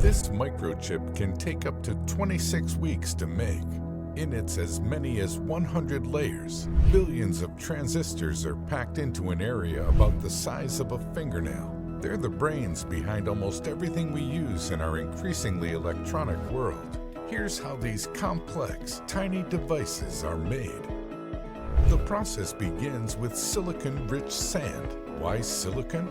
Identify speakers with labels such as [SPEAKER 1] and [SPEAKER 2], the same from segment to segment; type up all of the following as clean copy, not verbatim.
[SPEAKER 1] This microchip can take up to 26 weeks to make. In its as many as 100 layers, billions of transistors are packed into an area about the size of a fingernail. They're the brains behind almost everything we use in our increasingly electronic world. Here's how these complex, tiny devices are made. The process begins with silicon-rich sand. Why silicon?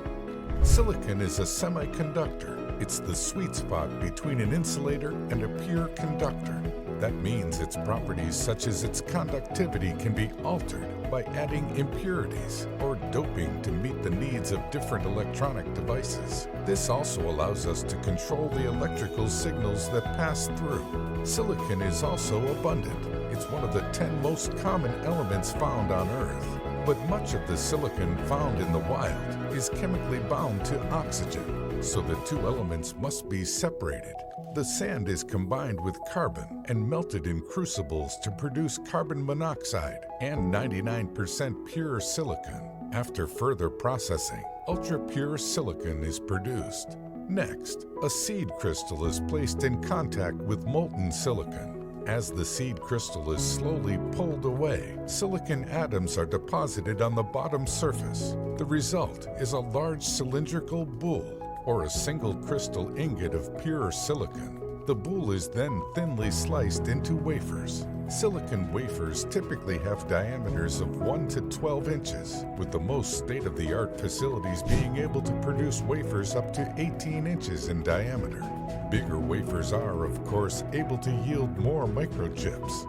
[SPEAKER 1] Silicon is a semiconductor. It's the sweet spot between an insulator and a pure conductor. That means its properties, such as its conductivity, can be altered by adding impurities or doping to meet the needs of different electronic devices. This also allows us to control the electrical signals that pass through. Silicon is also abundant. It's one of the 10 most common elements found on Earth. But much of the silicon found in the wild is chemically bound to oxygen, so the two elements must be separated. The sand is combined with carbon and melted in crucibles to produce carbon monoxide and 99% pure silicon. After further processing, ultra-pure silicon is produced. Next, a seed crystal is placed in contact with molten silicon. As the seed crystal is slowly pulled away, silicon atoms are deposited on the bottom surface. The result is a large cylindrical boule, or a single crystal ingot of pure silicon. The boule is then thinly sliced into wafers. Silicon wafers typically have diameters of 1 to 12 inches, with the most state-of-the-art facilities being able to produce wafers up to 18 inches in diameter. Bigger wafers are, of course, able to yield more microchips.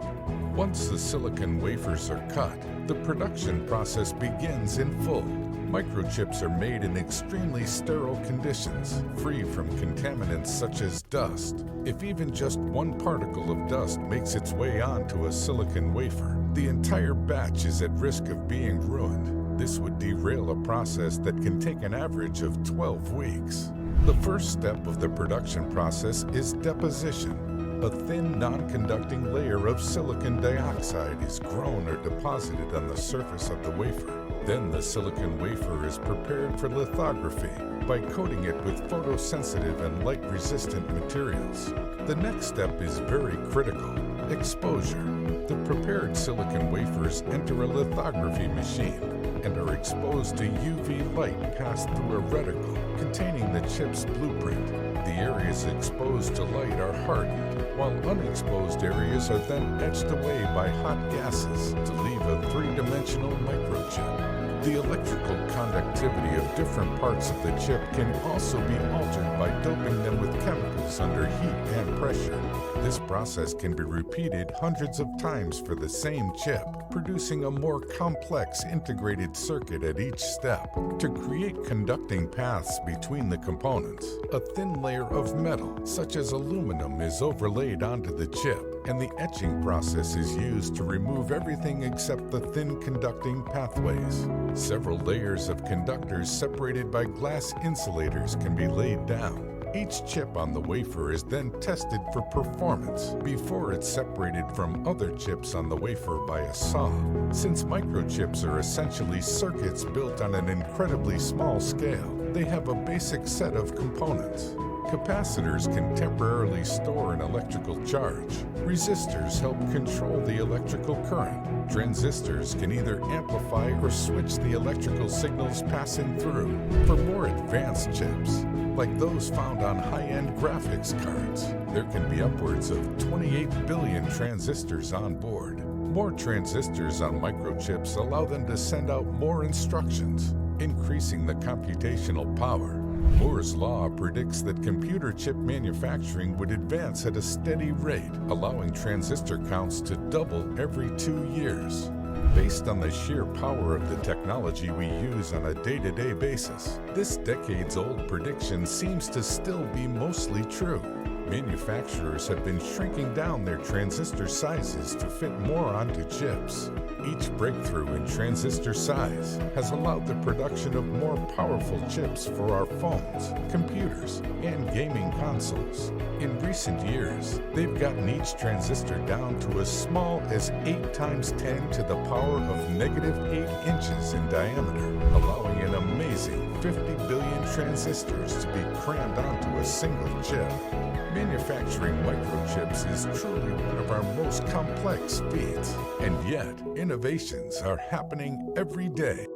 [SPEAKER 1] Once the silicon wafers are cut, the production process begins in full. Microchips are made in extremely sterile conditions, free from contaminants such as dust. If even just one particle of dust makes its way onto a silicon wafer, the entire batch is at risk of being ruined. This would derail a process that can take an average of 12 weeks. The first step of the production process is deposition. A thin, non-conducting layer of silicon dioxide is grown or deposited on the surface of the wafer. Then the silicon wafer is prepared for lithography by coating it with photosensitive and light-resistant materials. The next step is very critical: exposure. The prepared silicon wafers enter a lithography machine and are exposed to UV light passed through a reticle containing the chip's blueprint. The areas exposed to light are hardened, while unexposed areas are then etched away by hot gases to leave a three-dimensional microchip. The electrical conductivity of different parts of the chip can also be altered by doping them with chemicals under heat and pressure. This process can be repeated hundreds of times for the same chip, producing a more complex integrated circuit at each step. To create conducting paths between the components, a thin layer of metal, such as aluminum, is overlaid onto the chip, and the etching process is used to remove everything except the thin conducting pathways. Several layers of conductors separated by glass insulators can be laid down. Each chip on the wafer is then tested for performance before it's separated from other chips on the wafer by a saw. Since microchips are essentially circuits built on an incredibly small scale, they have a basic set of components. Capacitors can temporarily store an electrical charge. Resistors help control the electrical current. Transistors can either amplify or switch the electrical signals passing through. For more advanced chips, like those found on high-end graphics cards, there can be upwards of 28 billion transistors on board. More transistors on microchips allow them to send out more instructions, increasing the computational power. Moore's law predicts that computer chip manufacturing would advance at a steady rate, allowing transistor counts to double every 2 years. Based on the sheer power of the technology we use on a day-to-day basis, this decades-old prediction seems to still be mostly true. Manufacturers have been shrinking down their transistor sizes to fit more onto chips. Each breakthrough in transistor size has allowed the production of more powerful chips for our phones, computers, and gaming consoles. In recent years, they've gotten each transistor down to as small as 8 times 10 to the power of -8 inches in diameter, allowing an amazing amazing 50 billion transistors to be crammed onto a single chip. Manufacturing microchips is truly one of our most complex feats, and yet innovations are happening every day.